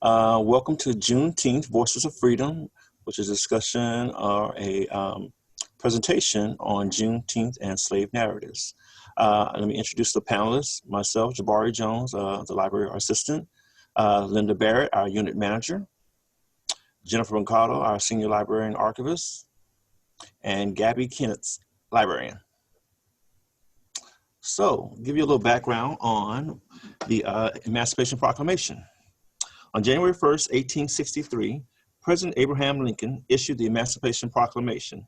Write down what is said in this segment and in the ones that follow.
Welcome to Juneteenth, Voices of Freedom, which is a discussion or a presentation on Juneteenth and slave narratives. Let me introduce the panelists, myself, Jabari Jones, the library assistant, Linda Barrett, our unit manager, Jennifer Mercado, our senior librarian archivist, and Gabby Kennett, librarian. So, give you a little background on the Emancipation Proclamation. On January 1st, 1863, President Abraham Lincoln issued the Emancipation Proclamation.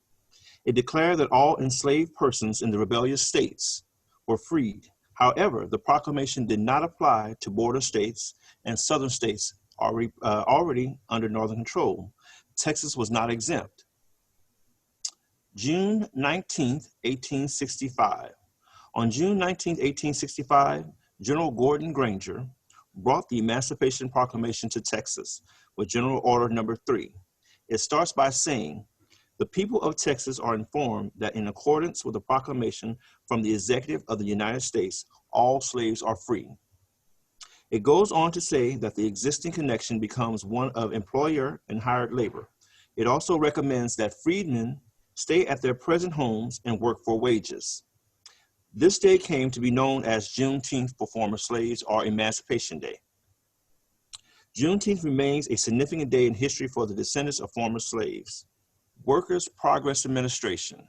It declared that all enslaved persons in the rebellious states were freed. However, the proclamation did not apply to border states and southern states already under Northern control. Texas was not exempt. June 19th, 1865. On June 19, 1865, General Gordon Granger brought the Emancipation Proclamation to Texas with General Order Number 3. It starts by saying, "The people of Texas are informed that in accordance with the proclamation from the Executive of the United States, all slaves are free." It goes on to say that the existing connection becomes one of employer and hired labor. It also recommends that freedmen stay at their present homes and work for wages. This day came to be known as Juneteenth for former slaves, or Emancipation Day. Juneteenth remains a significant day in history for the descendants of former slaves. Workers' Progress Administration.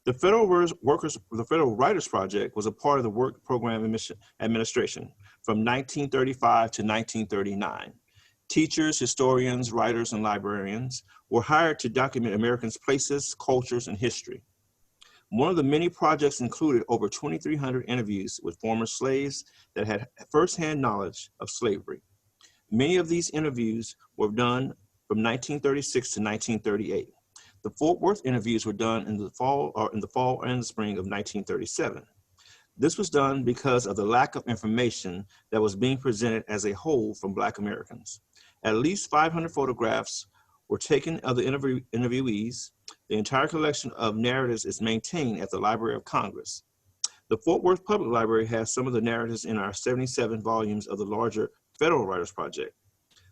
The Federal Writers Project was a part of the Work Program Administration from 1935 to 1939. Teachers, historians, writers, and librarians were hired to document Americans' places, cultures, and history. One of the many projects included over 2,300 interviews with former slaves that had firsthand knowledge of slavery. Many of these interviews were done from 1936 to 1938. The Fort Worth interviews were done in the fall and the spring of 1937. This was done because of the lack of information that was being presented as a whole from Black Americans. At least 500 photographs were taken of the interviewees. The entire collection of narratives is maintained at the Library of Congress. The Fort Worth Public Library has some of the narratives in our 77 volumes of the larger Federal Writers Project.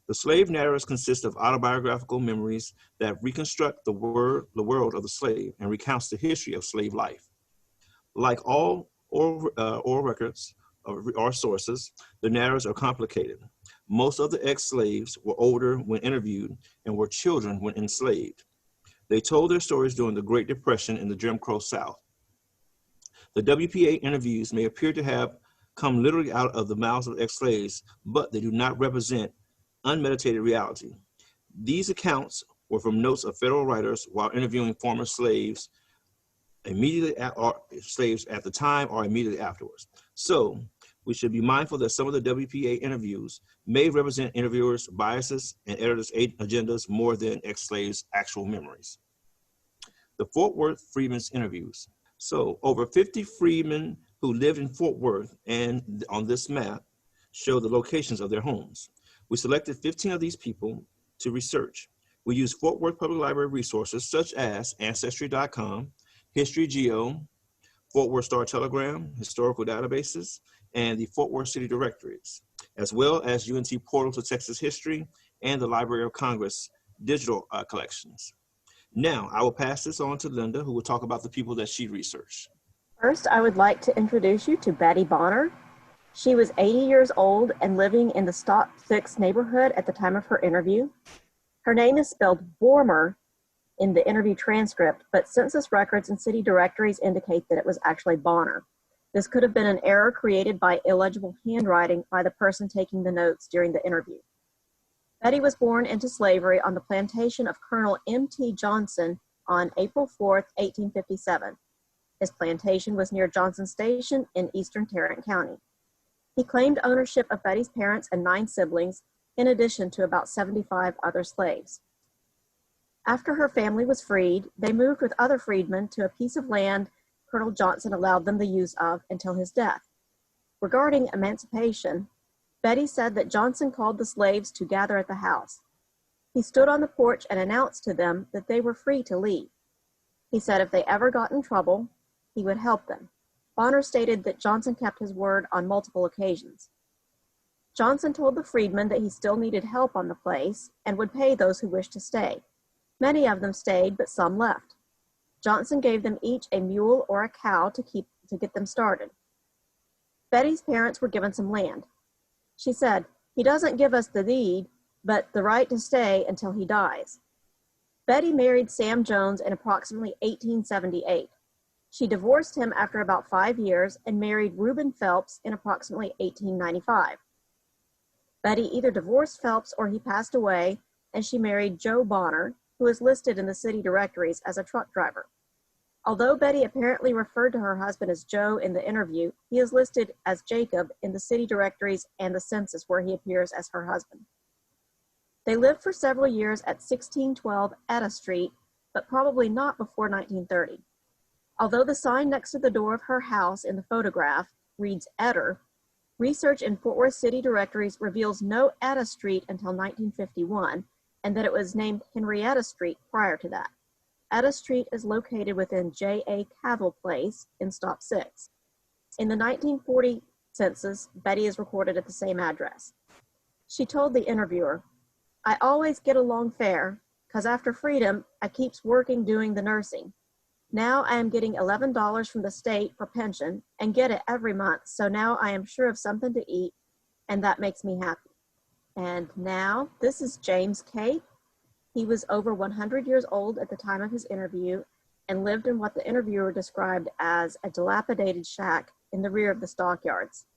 The slave narratives consist of autobiographical memories that reconstruct the world of the slave and recounts the history of slave life. Like all oral records or sources, the narratives are complicated. Most of the ex-slaves were older when interviewed and were children when enslaved. They told their stories during the Great Depression in the Jim Crow South. The WPA interviews may appear to have come literally out of the mouths of ex-slaves, but they do not represent unmeditated reality. These accounts were from notes of federal writers while interviewing former slaves slaves at the time or immediately afterwards. So we should be mindful that some of the WPA interviews may represent interviewers' biases and editors' agendas more than ex-slaves' actual memories. The Fort Worth Freedmen's interviews. So over 50 freedmen who lived in Fort Worth, and on this map show the locations of their homes. We selected 15 of these people to research. We used Fort Worth Public Library resources such as Ancestry.com, HistoryGeo, Fort Worth Star Telegram, historical databases, and the Fort Worth City Directories, as well as UNT Portal to Texas History and the Library of Congress digital collections. Now, I will pass this on to Linda, who will talk about the people that she researched. First, I would like to introduce you to Betty Bonner. She was 80 years old and living in the Stock 6 neighborhood at the time of her interview. Her name is spelled Bormer in the interview transcript, but census records and city directories indicate that it was actually Bonner. This could have been an error created by illegible handwriting by the person taking the notes during the interview. Betty was born into slavery on the plantation of Colonel M.T. Johnson on April 4th, 1857. His plantation was near Johnson Station in eastern Tarrant County. He claimed ownership of Betty's parents and 9 siblings, in addition to about 75 other slaves. After her family was freed, they moved with other freedmen to a piece of land Colonel Johnson allowed them the use of until his death. Regarding emancipation, Betty said that Johnson called the slaves to gather at the house. He stood on the porch and announced to them that they were free to leave. He said if they ever got in trouble, he would help them. Bonner stated that Johnson kept his word on multiple occasions. Johnson told the freedmen that he still needed help on the place and would pay those who wished to stay. Many of them stayed, but some left. Johnson gave them each a mule or a cow to get them started. Betty's parents were given some land. She said, "He doesn't give us the deed, but the right to stay until he dies." Betty married Sam Jones in approximately 1878. She divorced him after about 5 years and married Reuben Phelps in approximately 1895. Betty either divorced Phelps or he passed away, and she married Joe Bonner, who is listed in the city directories as a truck driver. Although Betty apparently referred to her husband as Joe in the interview, he is listed as Jacob in the city directories and the census where he appears as her husband. They lived for several years at 1612 Etta Street, but probably not before 1930. Although the sign next to the door of her house in the photograph reads Etter, research in Fort Worth city directories reveals no Etta Street until 1951, and that it was named Henrietta Street prior to that. Etta Street is located within J.A. Cavill Place in Stop 6. In the 1940 census, Betty is recorded at the same address. She told the interviewer, "I always get along fair, 'cause after freedom, I keeps working doing the nursing. Now I am getting $11 from the state for pension and get it every month, so now I am sure of something to eat, and that makes me happy." And now, this is James Cape. He was over 100 years old at the time of his interview and lived in what the interviewer described as a dilapidated shack in the rear of the stockyards.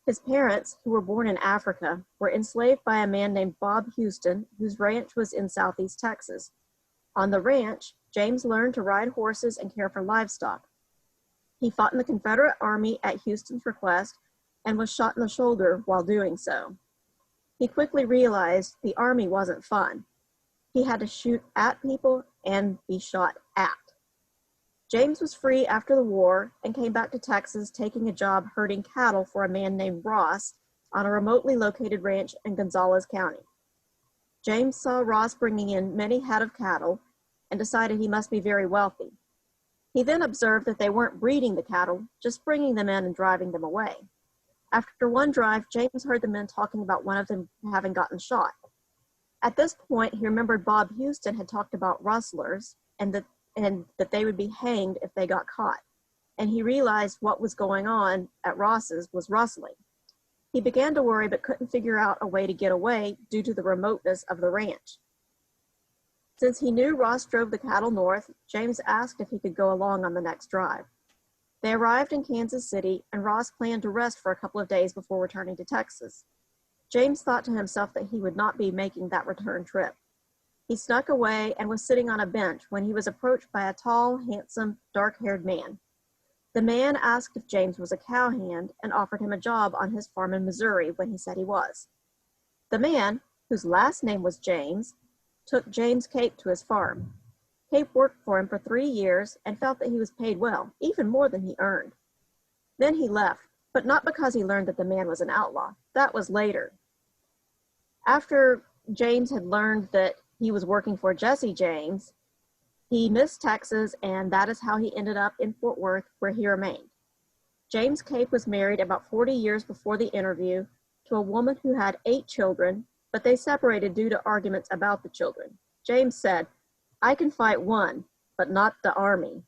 His parents, who were born in Africa, were enslaved by a man named Bob Houston, whose ranch was in southeast Texas. On the ranch, James learned to ride horses and care for livestock. He fought in the Confederate Army at Houston's request and was shot in the shoulder while doing so. He quickly realized the Army wasn't fun. He had to shoot at people and be shot at. James was free after the war and came back to Texas, taking a job herding cattle for a man named Ross on a remotely located ranch in Gonzales County. James saw Ross bringing in many head of cattle and decided he must be very wealthy. He then observed that they weren't breeding the cattle, just bringing them in and driving them away. After one drive, James heard the men talking about one of them having gotten shot. At this point, he remembered Bob Houston had talked about rustlers and that they would be hanged if they got caught. And he realized what was going on at Ross's was rustling. He began to worry but couldn't figure out a way to get away due to the remoteness of the ranch. Since he knew Ross drove the cattle north, James asked if he could go along on the next drive. They arrived in Kansas City, and Ross planned to rest for a couple of days before returning to Texas. James thought to himself that he would not be making that return trip. He snuck away and was sitting on a bench when he was approached by a tall, handsome, dark-haired man. The man asked if James was a cowhand and offered him a job on his farm in Missouri when he said he was. The man, whose last name was James, took James Cape to his farm. Cape worked for him for 3 years and felt that he was paid well, even more than he earned. Then he left, but not because he learned that the man was an outlaw. That was later. After James had learned that he was working for Jesse James, he missed Texas, and that is how he ended up in Fort Worth, where he remained. James Cape was married about 40 years before the interview to a woman who had 8 children, but they separated due to arguments about the children. James said, "I can fight one, but not the Army."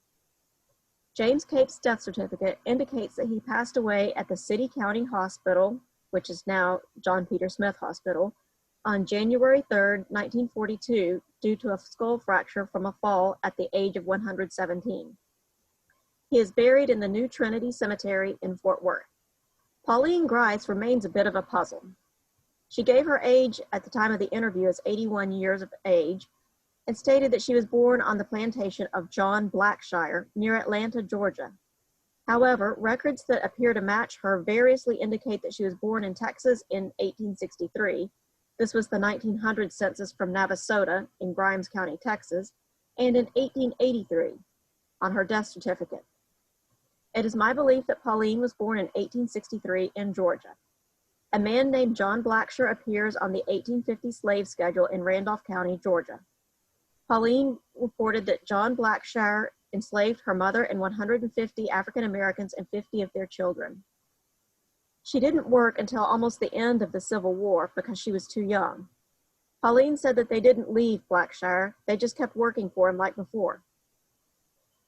James Cape's death certificate indicates that he passed away at the City County Hospital, which is now John Peter Smith Hospital, on January 3rd, 1942, due to a skull fracture from a fall at the age of 117. He is buried in the New Trinity Cemetery in Fort Worth. Pauline Grice remains a bit of a puzzle. She gave her age at the time of the interview as 81 years of age and stated that she was born on the plantation of John Blackshire near Atlanta, Georgia. However, records that appear to match her variously indicate that she was born in Texas in 1863. This was the 1900 census from Navasota in Grimes County, Texas, and in 1883 on her death certificate. It is my belief that Pauline was born in 1863 in Georgia. A man named John Blackshire appears on the 1850 slave schedule in Randolph County, Georgia. Pauline reported that John Blackshire enslaved her mother and 150 African Americans and 50 of their children. She didn't work until almost the end of the Civil War because she was too young. Pauline said that they didn't leave Blackshire, they just kept working for him like before.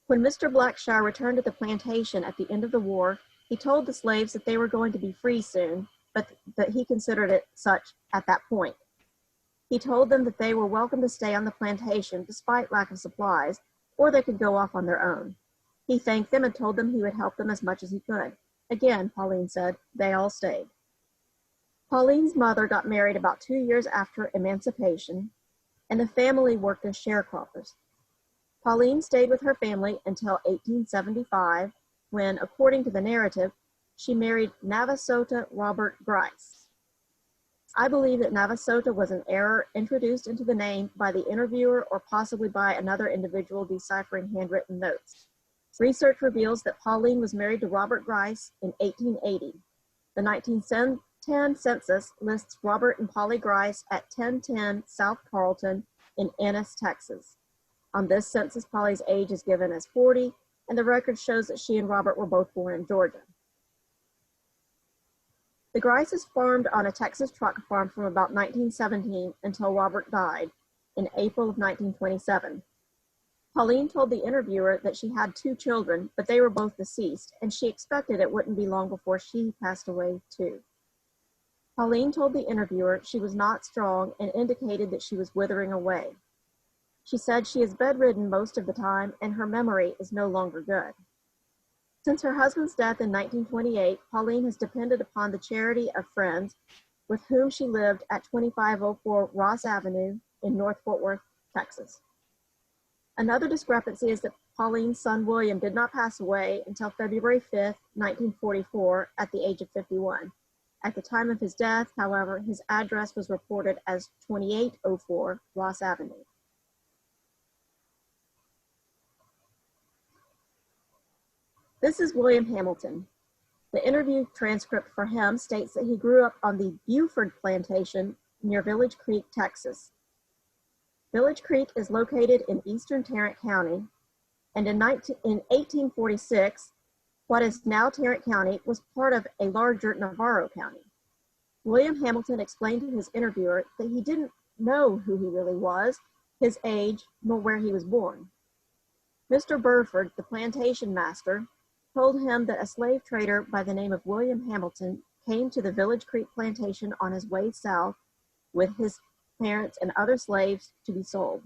When Mr. Blackshire returned to the plantation at the end of the war, he told the slaves that they were going to be free soon, but that he considered it such at that point. He told them that they were welcome to stay on the plantation despite lack of supplies, or they could go off on their own. He thanked them and told them he would help them as much as he could. Again, Pauline said, they all stayed. Pauline's mother got married about 2 years after emancipation, and the family worked as sharecroppers. Pauline stayed with her family until 1875, when, according to the narrative, she married Navasota Robert Grice. I believe that Navasota was an error introduced into the name by the interviewer or possibly by another individual deciphering handwritten notes. Research reveals that Pauline was married to Robert Grice in 1880. The 1910 census lists Robert and Polly Grice at 1010 South Carlton in Ennis, Texas. On this census, Polly's age is given as 40, and the record shows that she and Robert were both born in Georgia. The Grices farmed on a Texas truck farm from about 1917 until Robert died in April of 1927. Pauline told the interviewer that she had 2 children, but they were both deceased, and she expected it wouldn't be long before she passed away too. Pauline told the interviewer she was not strong and indicated that she was withering away. She said she is bedridden most of the time and her memory is no longer good. Since her husband's death in 1928, Pauline has depended upon the charity of friends with whom she lived at 2504 Ross Avenue in North Fort Worth, Texas. Another discrepancy is that Pauline's son William did not pass away until February 5th, 1944, at the age of 51. At the time of his death, however, his address was reported as 2804 Ross Avenue. This is William Hamilton. The interview transcript for him states that he grew up on the Buford Plantation near Village Creek, Texas. Village Creek is located in eastern Tarrant County, and in 1846, what is now Tarrant County was part of a larger Navarro County. William Hamilton explained to his interviewer that he didn't know who he really was, his age, nor where he was born. Mr. Burford, the plantation master, told him that a slave trader by the name of William Hamilton came to the Village Creek plantation on his way south with his parents and other slaves to be sold.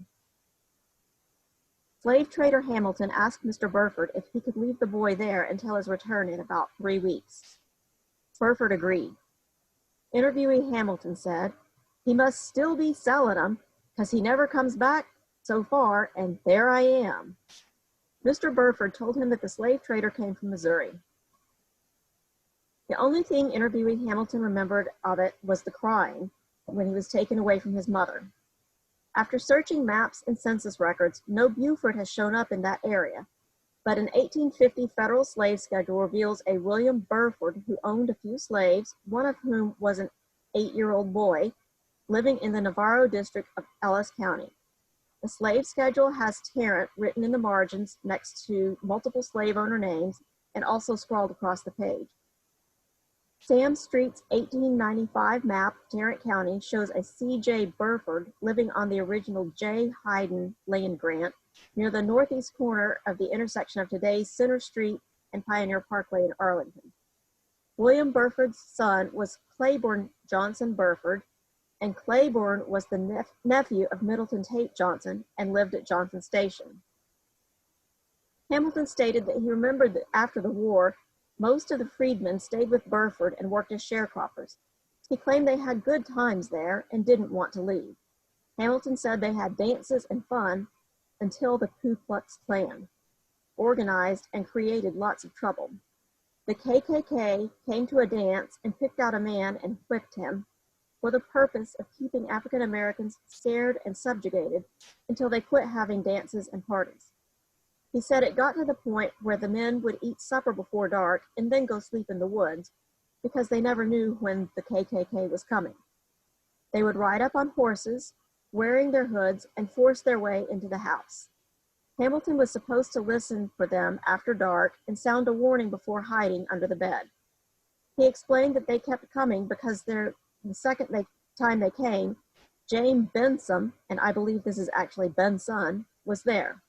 Slave trader Hamilton asked Mr. Burford if he could leave the boy there until his return in about 3 weeks. Burford agreed. Interviewee Hamilton said, "He must still be selling them, 'cause he never comes back so far, and there I am." Mr. Burford told him that the slave trader came from Missouri. The only thing interviewee Hamilton remembered of it was the crying when he was taken away from his mother. After searching maps and census records, no Buford has shown up in that area, but an 1850 federal slave schedule reveals a William Burford who owned a few slaves, one of whom was an 8-year-old boy living in the Navarro district of Ellis County. The slave schedule has Tarrant written in the margins next to multiple slave owner names and also scrawled across the page. Sam Street's 1895 map of Tarrant County shows a C.J. Burford living on the original J. Hayden land grant near the northeast corner of the intersection of today's Center Street and Pioneer Parkway in Arlington. William Burford's son was Claiborne Johnson Burford, and Claiborne was the nephew of Middleton Tate Johnson and lived at Johnson Station. Hamilton stated that he remembered that after the war, most of the freedmen stayed with Burford and worked as sharecroppers. He claimed they had good times there and didn't want to leave. Hamilton said they had dances and fun until the Ku Klux Klan organized and created lots of trouble. The KKK came to a dance and picked out a man and whipped him for the purpose of keeping African Americans scared and subjugated until they quit having dances and parties. He said it got to the point where the men would eat supper before dark and then go sleep in the woods because they never knew when the KKK was coming. They would ride up on horses, wearing their hoods, and force their way into the house. Hamilton was supposed to listen for them after dark and sound a warning before hiding under the bed. He explained that they kept coming because the second time they came, Jane Benson, and I believe this is actually Benson, was there.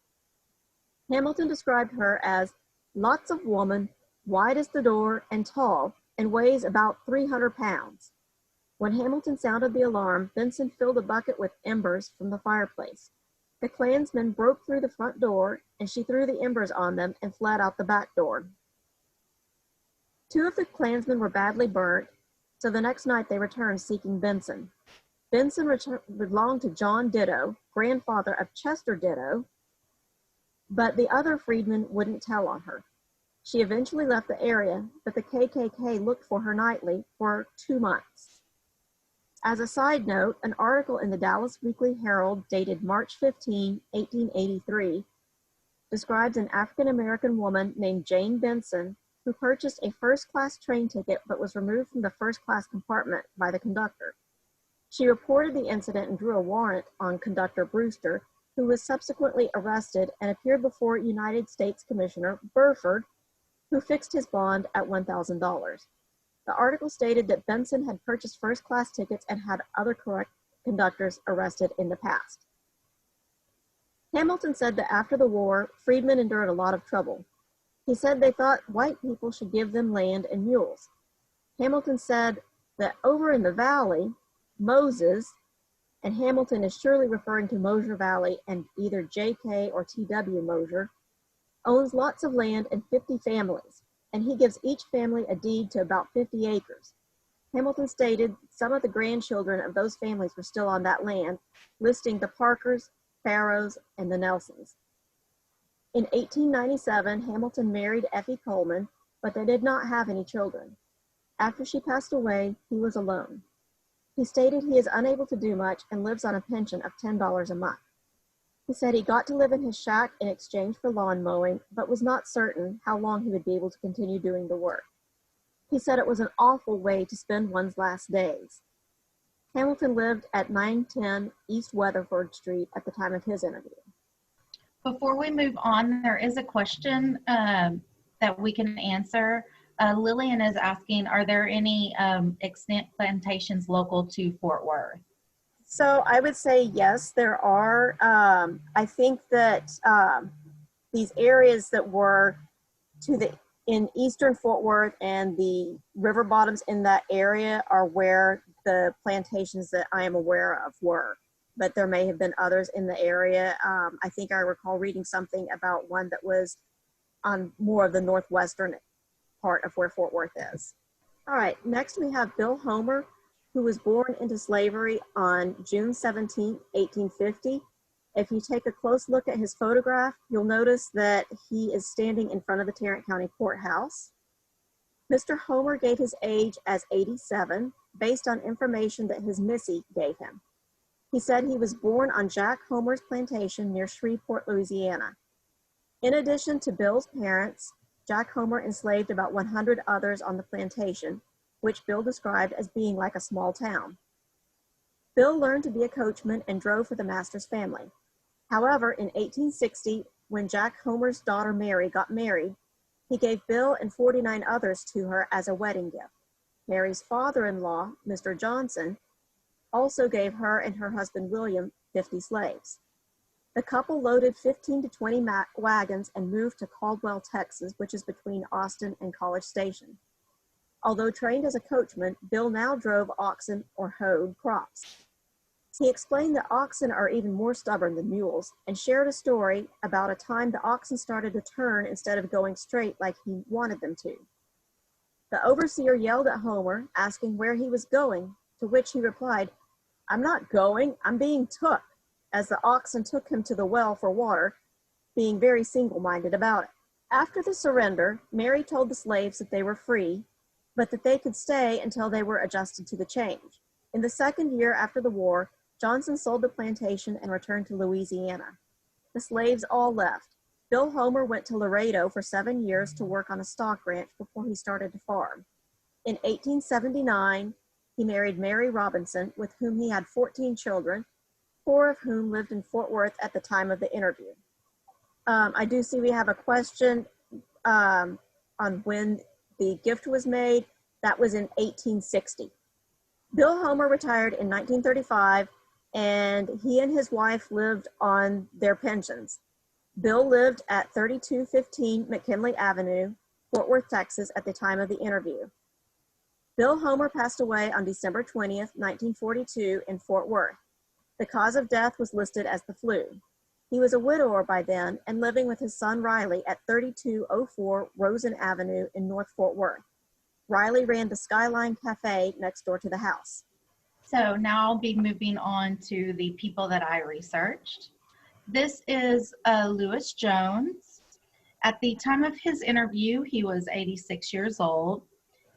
Hamilton described her as lots of woman, wide as the door and tall, and weighs about 300 pounds. When Hamilton sounded the alarm, Benson filled a bucket with embers from the fireplace. The Klansmen broke through the front door, and she threw the embers on them and fled out the back door. 2 of the Klansmen were badly burnt, so the next night they returned seeking Benson. Benson belonged to John Ditto, grandfather of Chester Ditto, but the other freedmen wouldn't tell on her. She eventually left the area, but the KKK looked for her nightly for 2 months. As a side note, an article in the Dallas Weekly Herald dated March 15, 1883, describes an African-American woman named Jane Benson who purchased a first-class train ticket but was removed from the first-class compartment by the conductor. She reported the incident and drew a warrant on conductor Brewster, who was subsequently arrested and appeared before United States Commissioner Burford, who fixed his bond at $1,000. The article stated that Benson had purchased first-class tickets and had other correct conductors arrested in the past. Hamilton said that after the war, freedmen endured a lot of trouble. He said they thought white people should give them land and mules. Hamilton said that over in the valley, Moses, and Hamilton is surely referring to Mosier Valley and either J.K. or T.W. Mosier, owns lots of land and 50 families, and he gives each family a deed to about 50 acres. Hamilton stated some of the grandchildren of those families were still on that land, listing the Parkers, Farrows, and the Nelsons. In 1897, Hamilton married Effie Coleman, but they did not have any children. After she passed away, he was alone. He stated he is unable to do much and lives on a pension of $10 a month. He said he got to live in his shack in exchange for lawn mowing, but was not certain how long he would be able to continue doing the work. He said it was an awful way to spend one's last days. Hamilton lived at 910 East Weatherford Street at the time of his interview. Before we move on, there is a question that we can answer. Lillian is asking, are there any extant plantations local to Fort Worth? So I would say yes, there are. I think that these areas that were in eastern Fort Worth and the river bottoms in that area are where the plantations that I am aware of were. But there may have been others in the area. I think I recall reading something about one that was on more of the northwestern part of where Fort Worth is. All right, next we have Bill Homer, who was born into slavery on June 17, 1850. If you take a close look at his photograph, you'll notice that he is standing in front of the Tarrant County Courthouse. Mr. Homer gave his age as 87, based on information that his Missy gave him. He said he was born on Jack Homer's plantation near Shreveport, Louisiana. In addition to Bill's parents, Jack Homer enslaved about 100 others on the plantation, which Bill described as being like a small town. Bill learned to be a coachman and drove for the master's family. However, in 1860, when Jack Homer's daughter Mary got married, he gave Bill and 49 others to her as a wedding gift. Mary's father-in-law, Mr. Johnson, also gave her and her husband William 50 slaves. The couple loaded 15 to 20 wagons and moved to Caldwell, Texas, which is between Austin and College Station. Although trained as a coachman, Bill now drove oxen or hoed crops. He explained that oxen are even more stubborn than mules and shared a story about a time the oxen started to turn instead of going straight like he wanted them to. The overseer yelled at Homer, asking where he was going, to which he replied, "I'm not going, I'm being took," as the oxen took him to the well for water, being very single-minded about it. After the surrender, Mary told the slaves that they were free, but that they could stay until they were adjusted to the change. In the second year after the war, Johnson sold the plantation and returned to Louisiana. The slaves all left. Bill Homer went to Laredo for 7 years to work on a stock ranch before he started to farm. In 1879, he married Mary Robinson, with whom he had 14 children, 4 of whom lived in Fort Worth at the time of the interview. I do see we have a question on when the gift was made. That was in 1860. Bill Homer retired in 1935, and he and his wife lived on their pensions. Bill lived at 3215 McKinley Avenue, Fort Worth, Texas, at the time of the interview. Bill Homer passed away on December 20th, 1942 in Fort Worth. The cause of death was listed as the flu. He was a widower by then and living with his son Riley at 3204 Rosen Avenue in North Fort Worth. Riley ran the Skyline Cafe next door to the house. So now I'll be moving on to the people that I researched. This is Lewis Jones. At the time of his interview, he was 86 years old.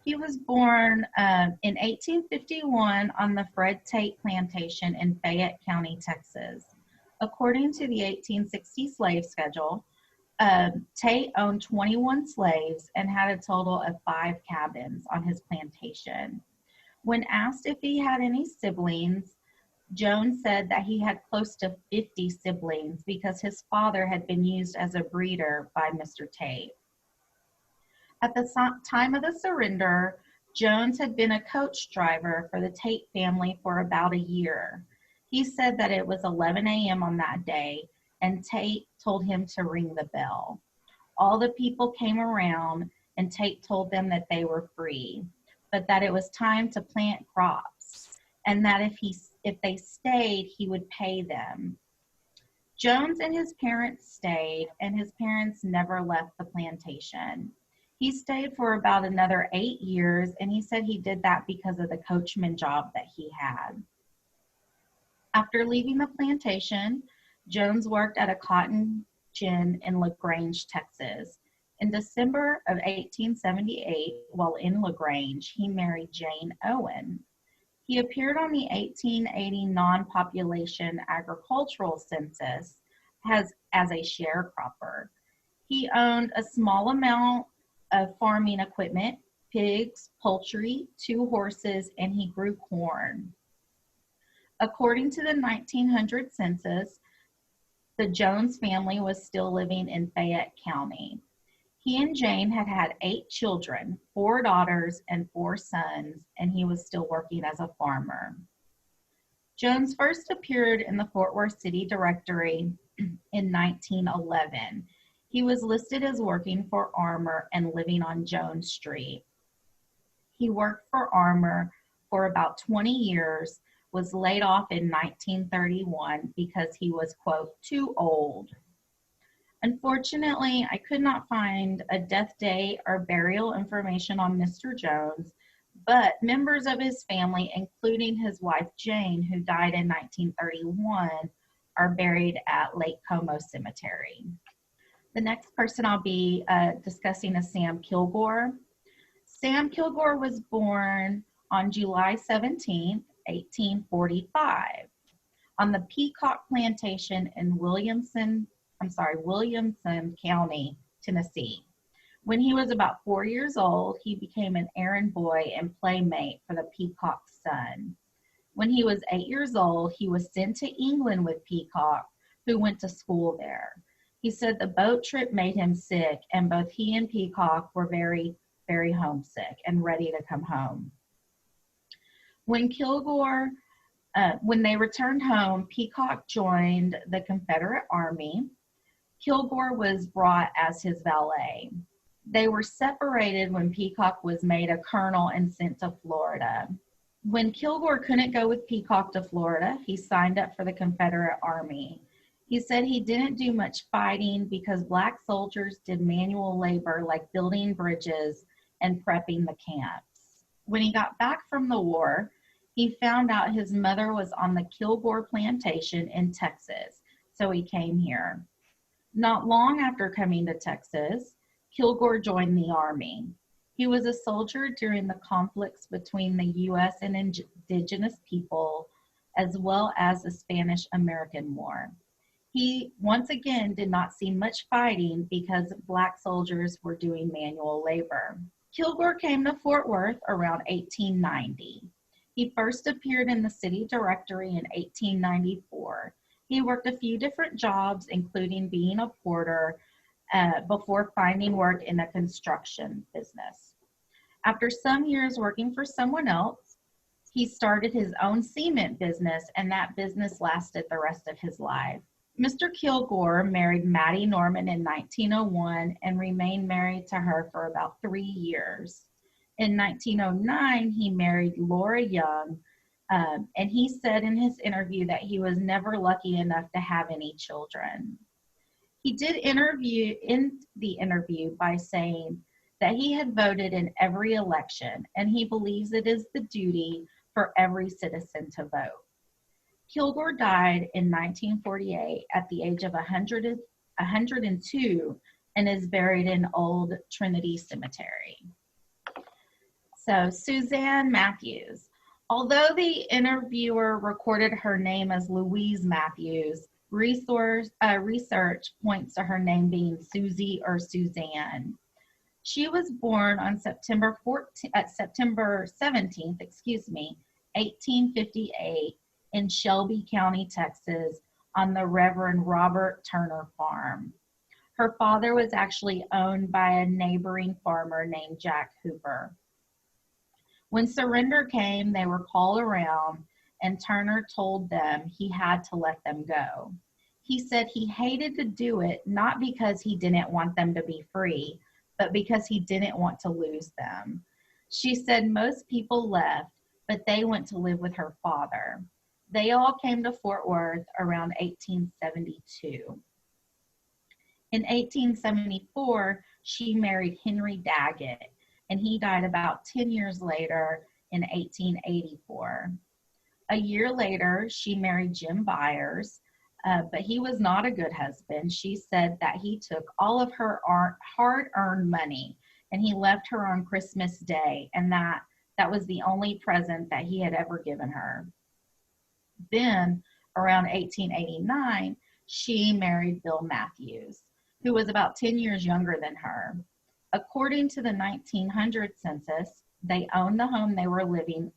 He was born in 1851 on the Fred Tate Plantation in Fayette County, Texas. According to the 1860 slave schedule, Tate owned 21 slaves and had a total of 5 cabins on his plantation. When asked if he had any siblings, Jones said that he had close to 50 siblings because his father had been used as a breeder by Mr. Tate. At the time of the surrender, Jones had been a coach driver for the Tate family for about a year. He said that it was 11 a.m. on that day, and Tate told him to ring the bell. All the people came around, and Tate told them that they were free, but that it was time to plant crops, and that if they stayed, he would pay them. Jones and his parents stayed, and his parents never left the plantation. He stayed for about another 8 years, and he said he did that because of the coachman job that he had. After leaving the plantation, Jones worked at a cotton gin in LaGrange, Texas. In December of 1878, while in LaGrange, he married Jane Owen. He appeared on the 1880 non-population agricultural census as a sharecropper. He owned a small amount of farming equipment, pigs, poultry, 2 horses, and he grew corn. According to the 1900 census, the Jones family was still living in Fayette County. He and Jane had had 8 children, 4 daughters and 4 sons, and he was still working as a farmer. Jones first appeared in the Fort Worth City Directory in 1911. He was listed as working for Armour and living on Jones Street. He worked for Armour for about 20 years, was laid off in 1931 because he was, quote, too old. Unfortunately, I could not find a death date or burial information on Mr. Jones, but members of his family, including his wife Jane, who died in 1931, are buried at Lake Como Cemetery. The next person I'll be discussing is Sam Kilgore. Sam Kilgore was born on July 17, 1845, on the Peacock Plantation in Williamson County, Tennessee. When he was about 4 years old, he became an errand boy and playmate for the Peacock's son. When he was 8 years old, he was sent to England with Peacock, who went to school there. He said the boat trip made him sick, and both he and Peacock were very, very homesick and ready to come home. When they returned home, Peacock joined the Confederate Army. Kilgore was brought as his valet. They were separated when Peacock was made a colonel and sent to Florida. When Kilgore couldn't go with Peacock to Florida, he signed up for the Confederate Army. He said he didn't do much fighting because black soldiers did manual labor like building bridges and prepping the camps. When he got back from the war, he found out his mother was on the Kilgore plantation in Texas, so he came here. Not long after coming to Texas, Kilgore joined the Army. He was a soldier during the conflicts between the U.S. and indigenous people, as well as the Spanish-American War. He, once again, did not see much fighting because black soldiers were doing manual labor. Kilgore came to Fort Worth around 1890. He first appeared in the city directory in 1894. He worked a few different jobs, including being a porter, before finding work in the construction business. After some years working for someone else, he started his own cement business, and that business lasted the rest of his life. Mr. Kilgore married Mattie Norman in 1901 and remained married to her for about 3 years. In 1909, he married Laura Young, and he said in his interview that he was never lucky enough to have any children. He did end the interview by saying that he had voted in every election, and he believes it is the duty for every citizen to vote. Kilgore died in 1948 at the age of 102 and is buried in Old Trinity Cemetery. So, Suzanne Mathews. Although the interviewer recorded her name as Louise Mathews, research points to her name being Susie or Suzanne. She was born on September 17th, 1858 in Shelby County, Texas, on the Reverend Robert Turner farm. Her father was actually owned by a neighboring farmer named Jack Hooper. When surrender came, they were called around, and Turner told them he had to let them go. He said he hated to do it, not because he didn't want them to be free, but because he didn't want to lose them. She said most people left, but they went to live with her father. They all came to Fort Worth around 1872. In 1874, she married Henry Daggett, and he died about 10 years later in 1884. A year later, she married Jim Byers, but he was not a good husband. She said that he took all of her hard-earned money, and he left her on Christmas Day, and that was the only present that he had ever given her. Then, around 1889, she married Bill Mathews, who was about 10 years younger than her. According to the 1900 census, they owned the home they were living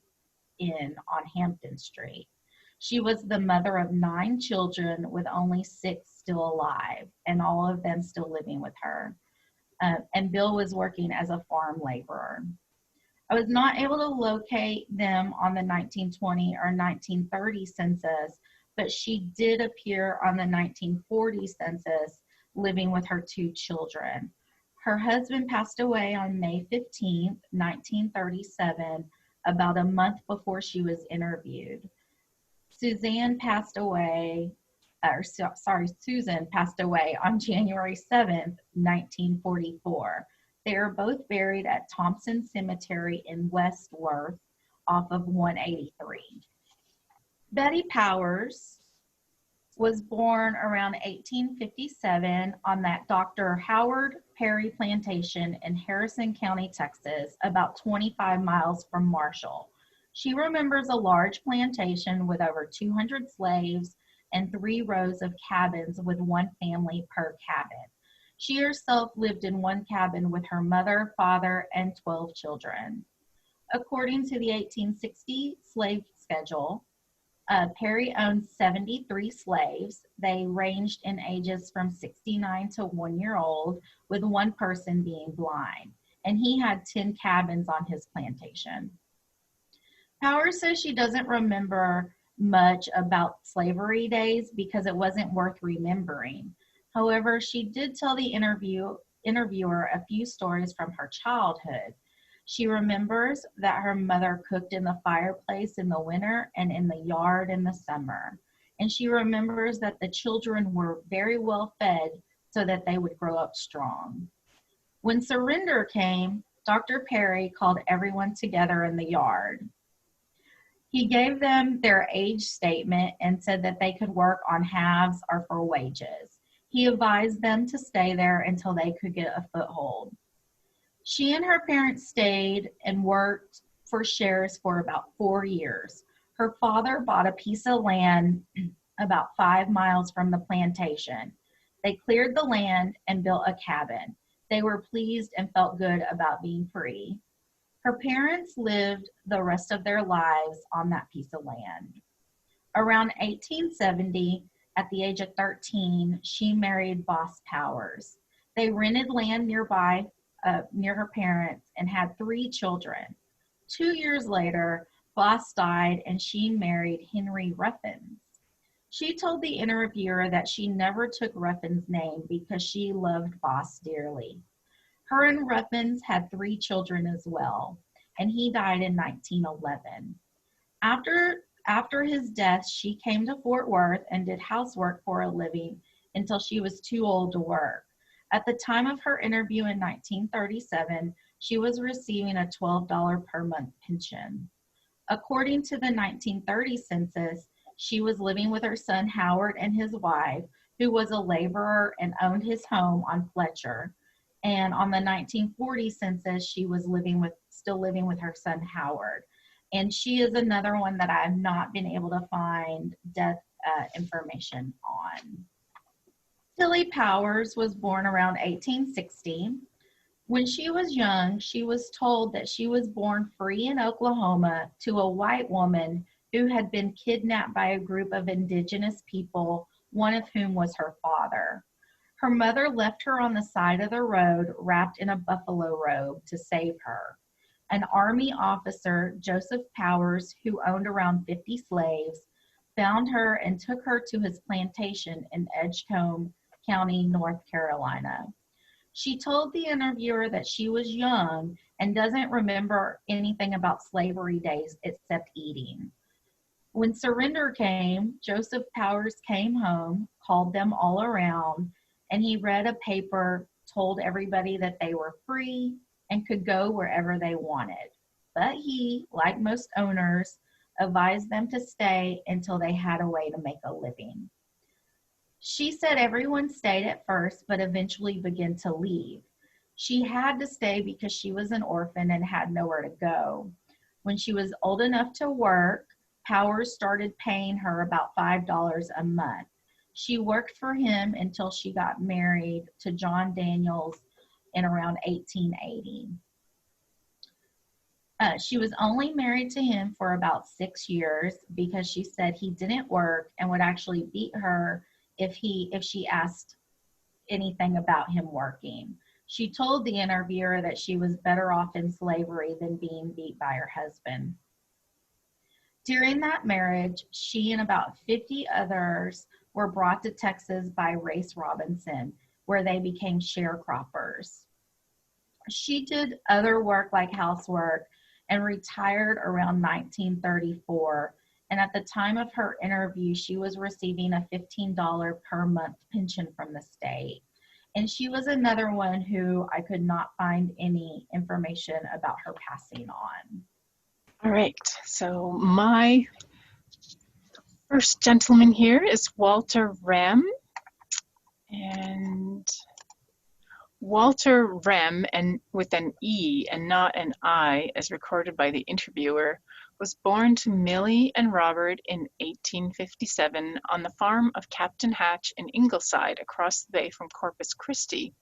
in on Hampton Street. She was the mother of 9 children, with only 6 still alive, and all of them still living with her. And Bill was working as a farm laborer. I was not able to locate them on the 1920 or 1930 census, but she did appear on the 1940 census, living with her 2 children. Her husband passed away on May 15, 1937, about a month before she was interviewed. Susan passed away on January 7th, 1944. They are both buried at Thompson Cemetery in West Worth off of 183. Betty Powers was born around 1857 on that Dr. Howard Perry plantation in Harrison County, Texas, about 25 miles from Marshall. She remembers a large plantation with over 200 slaves and 3 rows of cabins with 1 family per cabin. She herself lived in 1 cabin with her mother, father, and 12 children. According to the 1860 slave schedule, Perry owned 73 slaves. They ranged in ages from 69 to 1 year old, with 1 person being blind, and he had 10 cabins on his plantation. Powers says she doesn't remember much about slavery days because it wasn't worth remembering. However, she did tell the interviewer a few stories from her childhood. She remembers that her mother cooked in the fireplace in the winter and in the yard in the summer. And she remembers that the children were very well fed so that they would grow up strong. When surrender came, Dr. Perry called everyone together in the yard. He gave them their age statement and said that they could work on halves or for wages. He advised them to stay there until they could get a foothold. She and her parents stayed and worked for shares for about 4 years. Her father bought a piece of land about 5 miles from the plantation. They cleared the land and built a cabin. They were pleased and felt good about being free. Her parents lived the rest of their lives on that piece of land. Around 1870, at the age of 13, she married Boss Powers. They rented land nearby near her parents and had 3 children. 2 years later, Boss died and she married Henry Ruffins. She told the interviewer that she never took Ruffin's name because she loved Boss dearly. Her and Ruffins had 3 children as well, and he died in 1911. After his death, she came to Fort Worth and did housework for a living until she was too old to work. At the time of her interview in 1937, she was receiving a $12 per month pension. According to the 1930 census, she was living with her son Howard and his wife, who was a laborer and owned his home on Fletcher. And on the 1940 census, she was still living with her son Howard. And she is another one that I have not been able to find death information on. Tillie Powers was born around 1860. When she was young, she was told that she was born free in Oklahoma to a white woman who had been kidnapped by a group of indigenous people, one of whom was her father. Her mother left her on the side of the road wrapped in a buffalo robe to save her. An Army officer, Joseph Powers, who owned around 50 slaves, found her and took her to his plantation in Edgecombe County, North Carolina. She told the interviewer that she was young and doesn't remember anything about slavery days except eating. When surrender came, Joseph Powers came home, called them all around, and he read a paper, told everybody that they were free and could go wherever they wanted. But he, like most owners, advised them to stay until they had a way to make a living. She said everyone stayed at first, but eventually began to leave. She had to stay because she was an orphan and had nowhere to go. When she was old enough to work, Powers started paying her about $5 a month. She worked for him until she got married to John Daniels in around 1880. She was only married to him for about 6 years because she said he didn't work and would actually beat her if she asked anything about him working. She told the interviewer that she was better off in slavery than being beat by her husband. During that marriage, she and about 50 others were brought to Texas by Race Robinson, where they became sharecroppers. She did other work like housework and retired around 1934. And at the time of her interview, she was receiving a $15 per month pension from the state. And she was another one who I could not find any information about her passing on. All right, so my first gentleman here is Walter Remm. And Walter Remm, and with an E and not an I, as recorded by the interviewer, was born to Millie and Robert in 1857 on the farm of Captain Hatch in Ingleside, across the bay from Corpus Christi.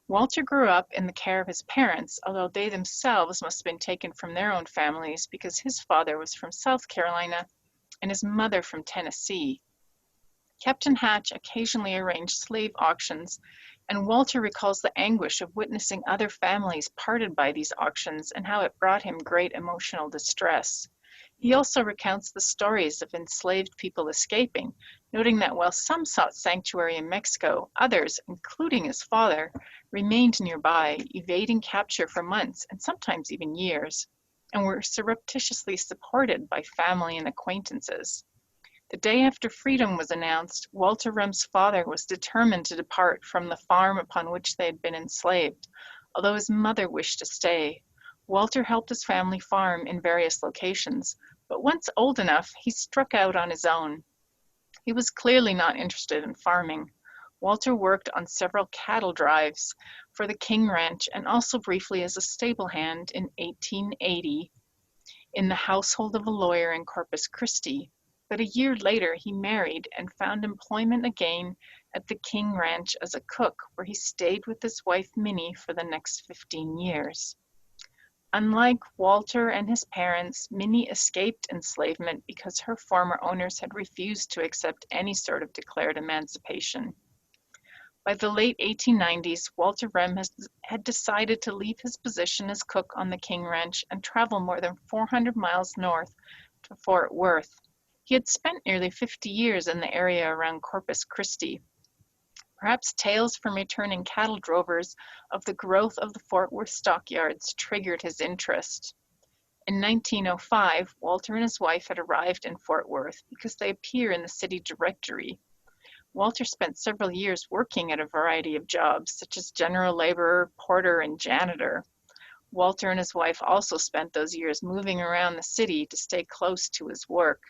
Walter grew up in the care of his parents, although they themselves must have been taken from their own families because his father was from South Carolina and his mother from Tennessee. Captain Hatch occasionally arranged slave auctions, and Walter recalls the anguish of witnessing other families parted by these auctions and how it brought him great emotional distress. He also recounts the stories of enslaved people escaping, noting that while some sought sanctuary in Mexico, others, including his father, remained nearby, evading capture for months and sometimes even years, and were surreptitiously supported by family and acquaintances. The day after freedom was announced, Walter Remm's father was determined to depart from the farm upon which they had been enslaved, although his mother wished to stay. Walter helped his family farm in various locations, but once old enough, he struck out on his own. He was clearly not interested in farming. Walter worked on several cattle drives for the King Ranch and also briefly as a stable hand in 1880 in the household of a lawyer in Corpus Christi. But a year later, he married and found employment again at the King Ranch as a cook, where he stayed with his wife Minnie for the next 15 years. Unlike Walter and his parents, Minnie escaped enslavement because her former owners had refused to accept any sort of declared emancipation. By the late 1890s, Walter Remm had decided to leave his position as cook on the King Ranch and travel more than 400 miles north to Fort Worth. He had spent nearly 50 years in the area around Corpus Christi. Perhaps tales from returning cattle drovers of the growth of the Fort Worth stockyards triggered his interest. In 1905, Walter and his wife had arrived in Fort Worth because they appear in the city directory. Walter spent several years working at a variety of jobs, such as general laborer, porter, and janitor. Walter and his wife also spent those years moving around the city to stay close to his work.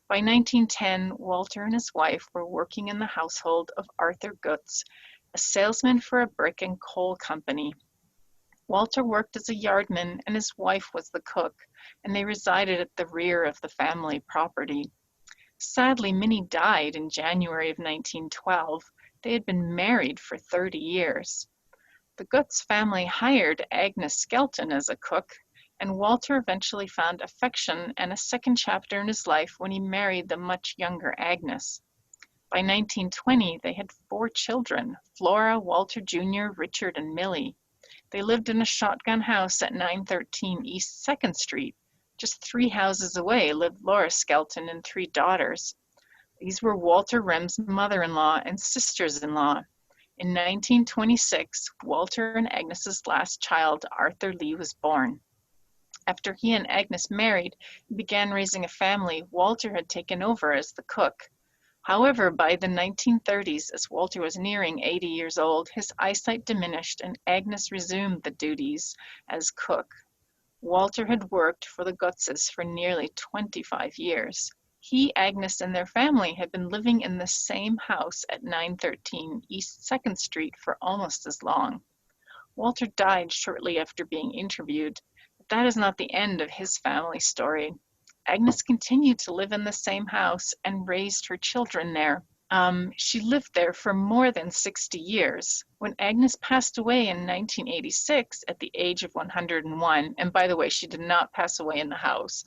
By 1910, Walter and his wife were working in the household of Arthur Gutz, a salesman for a brick and coal company. Walter worked as a yardman and his wife was the cook, and they resided at the rear of the family property. Sadly, Minnie died in January of 1912. They had been married for 30 years. The Gutz family hired Agnes Skelton as a cook, and Walter eventually found affection and a second chapter in his life when he married the much younger Agnes. By 1920, they had 4 children, Flora, Walter Jr., Richard, and Millie. They lived in a shotgun house at 913 East 2nd Street. Just 3 houses away lived Laura Skelton and 3 daughters. These were Walter Remm's mother-in-law and sisters-in-law. In 1926, Walter and Agnes's last child, Arthur Lee, was born. After he and Agnes married and began raising a family, Walter had taken over as the cook. However, by the 1930s, as Walter was nearing 80 years old, his eyesight diminished and Agnes resumed the duties as cook. Walter had worked for the Gutzes for nearly 25 years. He, Agnes, and their family had been living in the same house at 913 East 2nd Street for almost as long. Walter died shortly after being interviewed. That is not the end of his family story. Agnes continued to live in the same house and raised her children there. She lived there for more than 60 years. When Agnes passed away in 1986 at the age of 101, and by the way, she did not pass away in the house,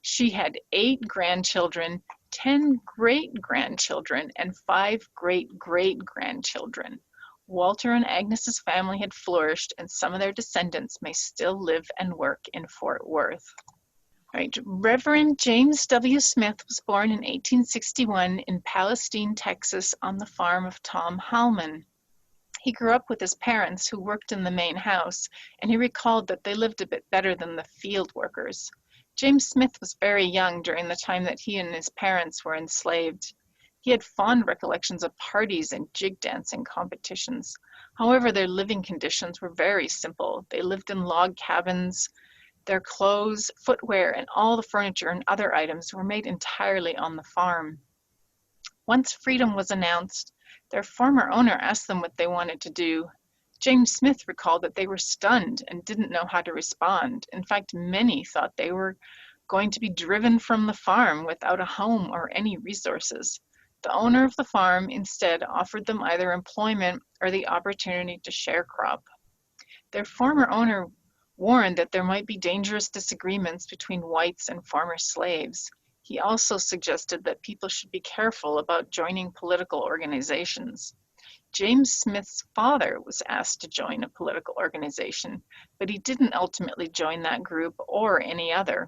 she had 8 grandchildren, 10 great-grandchildren, and 5 great-great-grandchildren. Walter and Agnes's family had flourished, and some of their descendants may still live and work in Fort Worth. Right. Reverend James W. Smith was born in 1861 in Palestine, Texas, on the farm of Tom Hallman. He grew up with his parents, who worked in the main house, and he recalled that they lived a bit better than the field workers. James Smith was very young during the time that he and his parents were enslaved. He had fond recollections of parties and jig dancing competitions. However, their living conditions were very simple. They lived in log cabins. Their clothes, footwear, and all the furniture and other items were made entirely on the farm. Once freedom was announced, their former owner asked them what they wanted to do. James Smith recalled that they were stunned and didn't know how to respond. In fact, many thought they were going to be driven from the farm without a home or any resources. The owner of the farm instead offered them either employment or the opportunity to sharecrop. Their former owner warned that there might be dangerous disagreements between whites and former slaves. He also suggested that people should be careful about joining political organizations. James Smith's father was asked to join a political organization, but he didn't ultimately join that group or any other.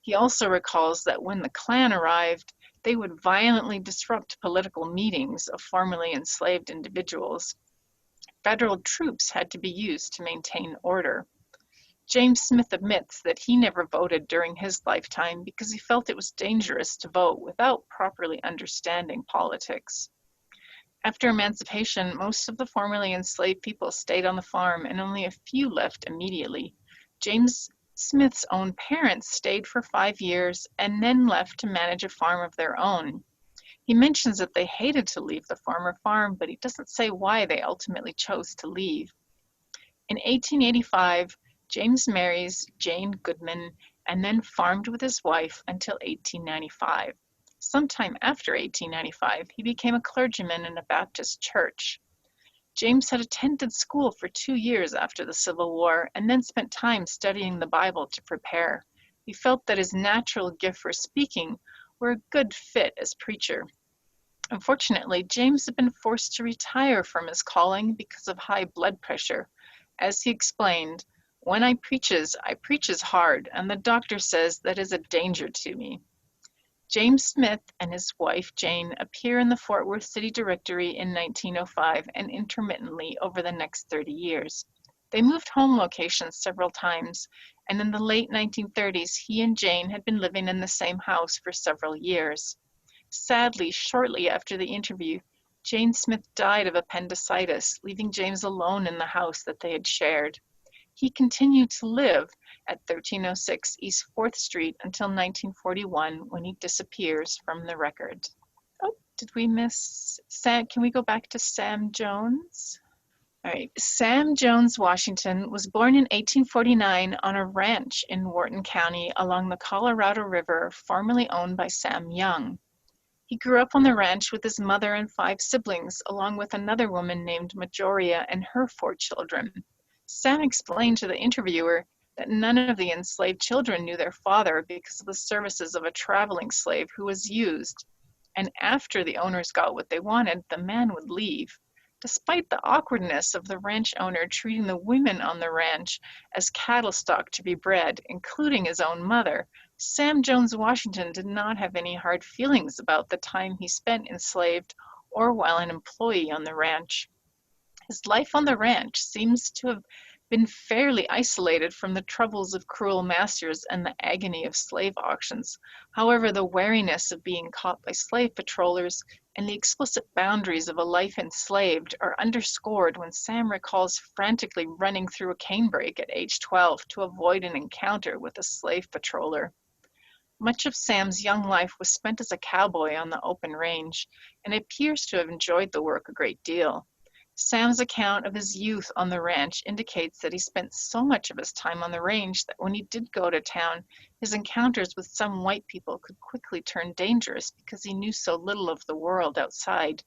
He also recalls that when the Klan arrived, they would violently disrupt political meetings of formerly enslaved individuals. Federal troops had to be used to maintain order. James Smith admits that he never voted during his lifetime because he felt it was dangerous to vote without properly understanding politics. After emancipation, most of the formerly enslaved people stayed on the farm and only a few left immediately. James Smith's own parents stayed for 5 years and then left to manage a farm of their own. He mentions that they hated to leave the former farm, but he doesn't say why they ultimately chose to leave. In 1885, James marries Jane Goodman and then farmed with his wife until 1895. Sometime after 1895, he became a clergyman in a Baptist church. James had attended school for 2 years after the Civil War and then spent time studying the Bible to prepare. He felt that his natural gift for speaking were a good fit as preacher. Unfortunately, James had been forced to retire from his calling because of high blood pressure. As he explained, "When I preaches hard, and the doctor says that is a danger to me." James Smith and his wife Jane appear in the Fort Worth City Directory in 1905 and intermittently over the next 30 years. They moved home locations several times, and in the late 1930s, he and Jane had been living in the same house for several years. Sadly, shortly after the interview, Jane Smith died of appendicitis, leaving James alone in the house that they had shared. He continued to live at 1306 East 4th Street until 1941, when he disappears from the record. Oh, did we miss Sam? Can we go back to Sam Jones? All right. Sam Jones Washington was born in 1849 on a ranch in Wharton County along the Colorado River, formerly owned by Sam Young. He grew up on the ranch with his mother and 5 siblings, along with another woman named Majoria and her 4 children. Sam explained to the interviewer that none of the enslaved children knew their father because of the services of a traveling slave who was used, and after the owners got what they wanted, the man would leave. Despite the awkwardness of the ranch owner treating the women on the ranch as cattle stock to be bred, including his own mother, Sam Jones Washington did not have any hard feelings about the time he spent enslaved or while an employee on the ranch. His life on the ranch seems to have been fairly isolated from the troubles of cruel masters and the agony of slave auctions. However, the wariness of being caught by slave patrollers and the explicit boundaries of a life enslaved are underscored when Sam recalls frantically running through a canebrake at age 12 to avoid an encounter with a slave patroller. Much of Sam's young life was spent as a cowboy on the open range, and appears to have enjoyed the work a great deal. Sam's account of his youth on the ranch indicates that he spent so much of his time on the range that when he did go to town, his encounters with some white people could quickly turn dangerous because he knew so little of the world outside.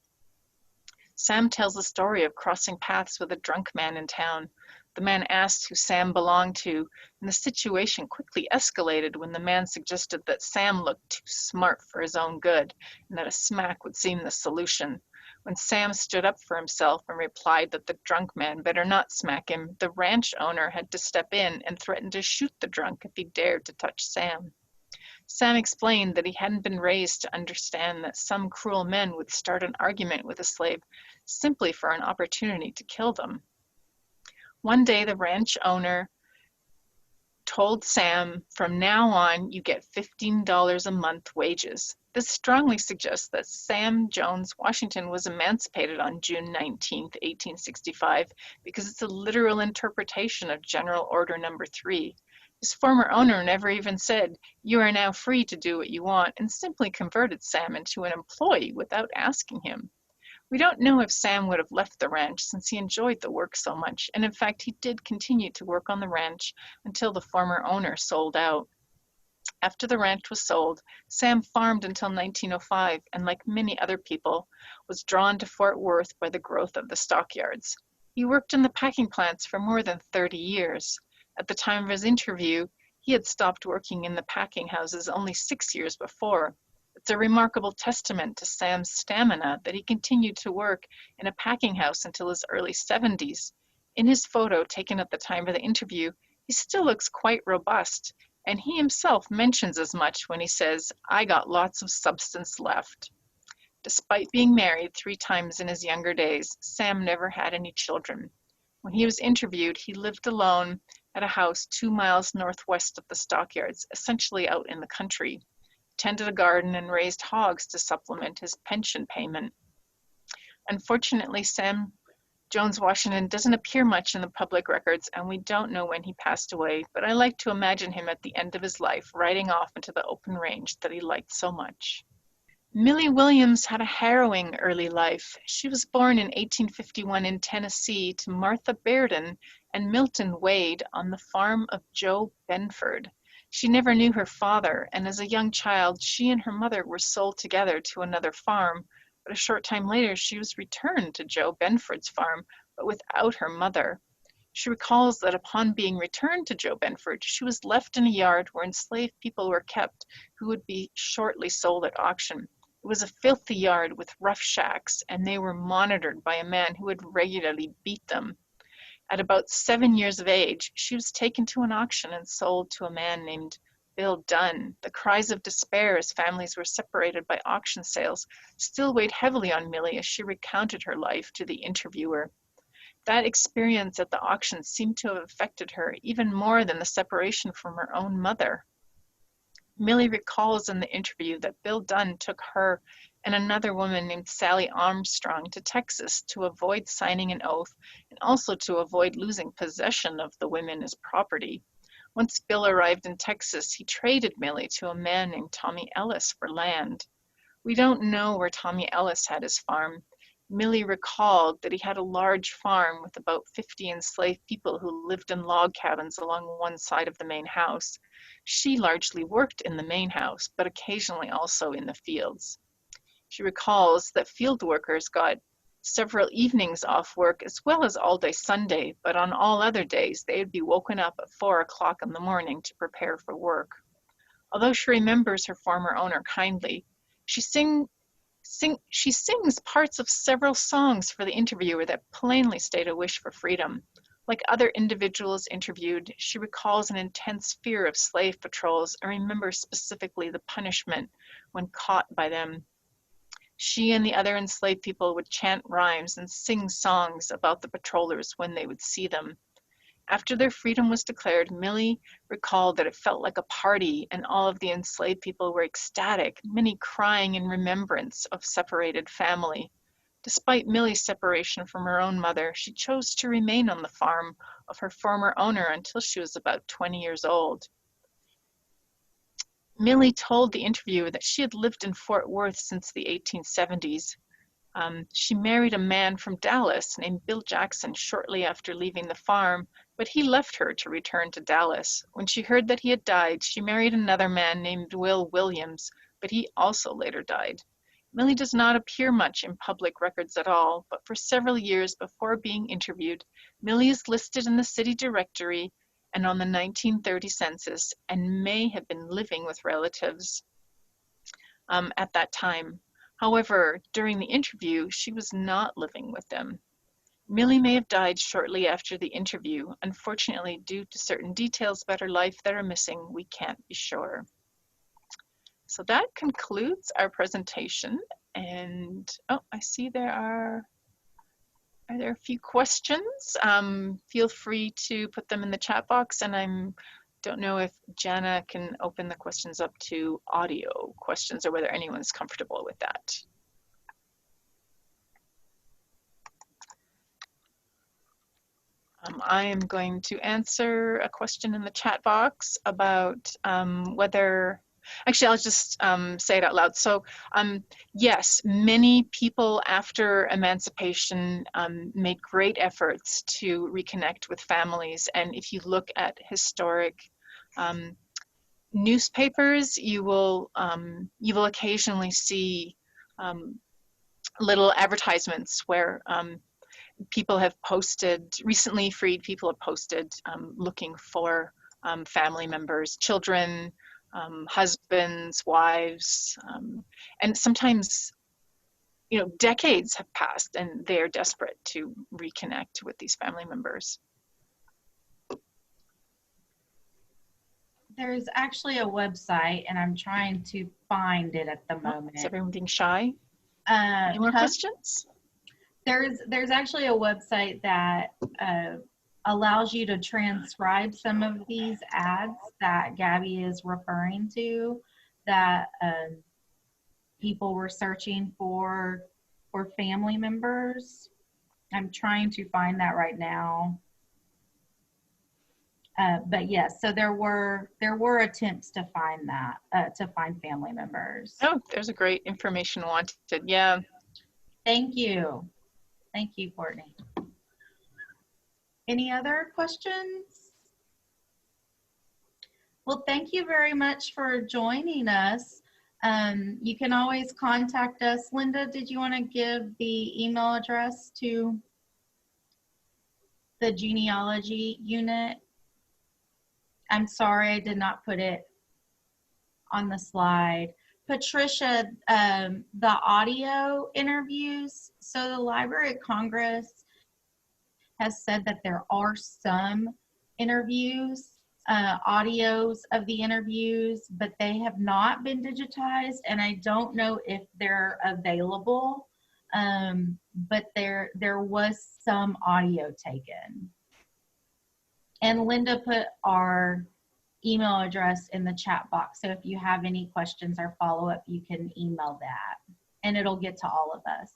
Sam tells the story of crossing paths with a drunk man in town. The man asked who Sam belonged to, and the situation quickly escalated when the man suggested that Sam looked too smart for his own good, and that a smack would seem the solution. When Sam stood up for himself and replied that the drunk man better not smack him, the ranch owner had to step in and threatened to shoot the drunk if he dared to touch Sam. Sam explained that he hadn't been raised to understand that some cruel men would start an argument with a slave simply for an opportunity to kill them. One day, the ranch owner told Sam, "From now on, you get $15 a month wages." This strongly suggests that Sam Jones Washington was emancipated on June 19, 1865, because it's a literal interpretation of General Order Number 3. His former owner never even said, "You are now free to do what you want," and simply converted Sam into an employee without asking him. We don't know if Sam would have left the ranch since he enjoyed the work so much, and in fact he did continue to work on the ranch until the former owner sold out. After the ranch was sold, Sam farmed until 1905 and, like many other people, was drawn to Fort Worth by the growth of the stockyards. He worked in the packing plants for more than 30 years. At the time of his interview, he had stopped working in the packing houses only 6 years before. It's a remarkable testament to Sam's stamina that he continued to work in a packing house until his early 70s. In his photo taken at the time of the interview, he still looks quite robust, and he himself mentions as much when he says, "I got lots of substance left." Despite being married 3 times in his younger days, Sam never had any children. When he was interviewed, he lived alone at a house 2 miles northwest of the stockyards, essentially out in the country. Tended a garden and raised hogs to supplement his pension payment. Unfortunately, Sam Jones Washington doesn't appear much in the public records, and we don't know when he passed away, but I like to imagine him at the end of his life riding off into the open range that he liked so much. Millie Williams had a harrowing early life. She was born in 1851 in Tennessee to Martha Bearden and Milton Wade on the farm of Joe Benford. She never knew her father, and as a young child, she and her mother were sold together to another farm, but a short time later she was returned to Joe Benford's farm, but without her mother. She recalls that upon being returned to Joe Benford, she was left in a yard where enslaved people were kept who would be shortly sold at auction. It was a filthy yard with rough shacks, and they were monitored by a man who would regularly beat them. At about 7 years of age, she was taken to an auction and sold to a man named Bill Dunn. The cries of despair as families were separated by auction sales still weighed heavily on Millie as she recounted her life to the interviewer. That experience at the auction seemed to have affected her even more than the separation from her own mother. Millie recalls in the interview that Bill Dunn took her and another woman named Sally Armstrong to Texas to avoid signing an oath and also to avoid losing possession of the women as property. Once Bill arrived in Texas, he traded Millie to a man named Tommy Ellis for land. We don't know where Tommy Ellis had his farm. Millie recalled that he had a large farm with about 50 enslaved people who lived in log cabins along one side of the main house. She largely worked in the main house, but occasionally also in the fields. She recalls that field workers got several evenings off work as well as all day Sunday, but on all other days they would be woken up at 4 o'clock in the morning to prepare for work. Although she remembers her former owner kindly, she sings parts of several songs for the interviewer that plainly state a wish for freedom. Like other individuals interviewed, she recalls an intense fear of slave patrols and remembers specifically the punishment when caught by them. She and the other enslaved people would chant rhymes and sing songs about the patrollers when they would see them. After their freedom was declared, Millie recalled that it felt like a party and all of the enslaved people were ecstatic, many crying in remembrance of separated family. Despite Millie's separation from her own mother, she chose to remain on the farm of her former owner until she was about 20 years old. Millie told the interviewer that she had lived in Fort Worth since the 1870s. She married a man from Dallas named Bill Jackson shortly after leaving the farm, but he left her to return to Dallas. When she heard that he had died, she married another man named Will Williams, but he also later died. Millie does not appear much in public records at all, but for several years before being interviewed, Millie is listed in the city directory and on the 1930 census and may have been living with relatives at that time. However, during the interview, she was not living with them. Millie may have died shortly after the interview. Unfortunately, due to certain details about her life that are missing, we can't be sure. So that concludes our presentation. And, oh, I see are there a few questions? Feel free to put them in the chat box, and I don't know if Jana can open the questions up to audio questions or whether anyone's comfortable with that. I am going to answer a question in the chat box about whether, actually I'll just say it out loud. So yes, many people after emancipation made great efforts to reconnect with families. And if you look at historic newspapers, you will occasionally see little advertisements where people have posted, recently freed people have posted looking for family members, children, husbands, wives, and sometimes, you know, decades have passed and they are desperate to reconnect with these family members. There's actually a website, and I'm trying to find it at the moment. Is everyone being shy? Any more questions? There's actually a website that allows you to transcribe some of these ads that Gabby is referring to, that people were searching for family members. I'm trying to find that right now. But yes, so there were attempts to find that, to find family members. Oh, there's a great information wanted. Yeah. Thank you. Thank you, Courtney. Any other questions? Well, thank you very much for joining us. You can always contact us. Linda, did you want to give the email address to the genealogy unit? I'm sorry, I did not put it on the slide. Patricia, the audio interviews, so the Library of Congress has said that there are some interviews, audios of the interviews, but they have not been digitized, and I don't know if they're available, but there was some audio taken. And Linda put our email address in the chat box, so if you have any questions or follow-up, you can email that, and it'll get to all of us.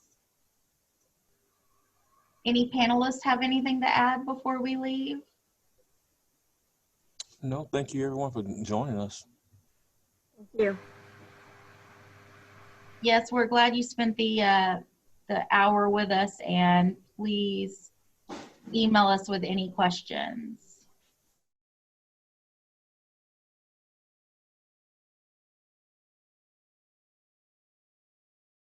Any panelists have anything to add before we leave? No, thank you everyone for joining us. Thank you. Yes, we're glad you spent the hour with us, and please email us with any questions.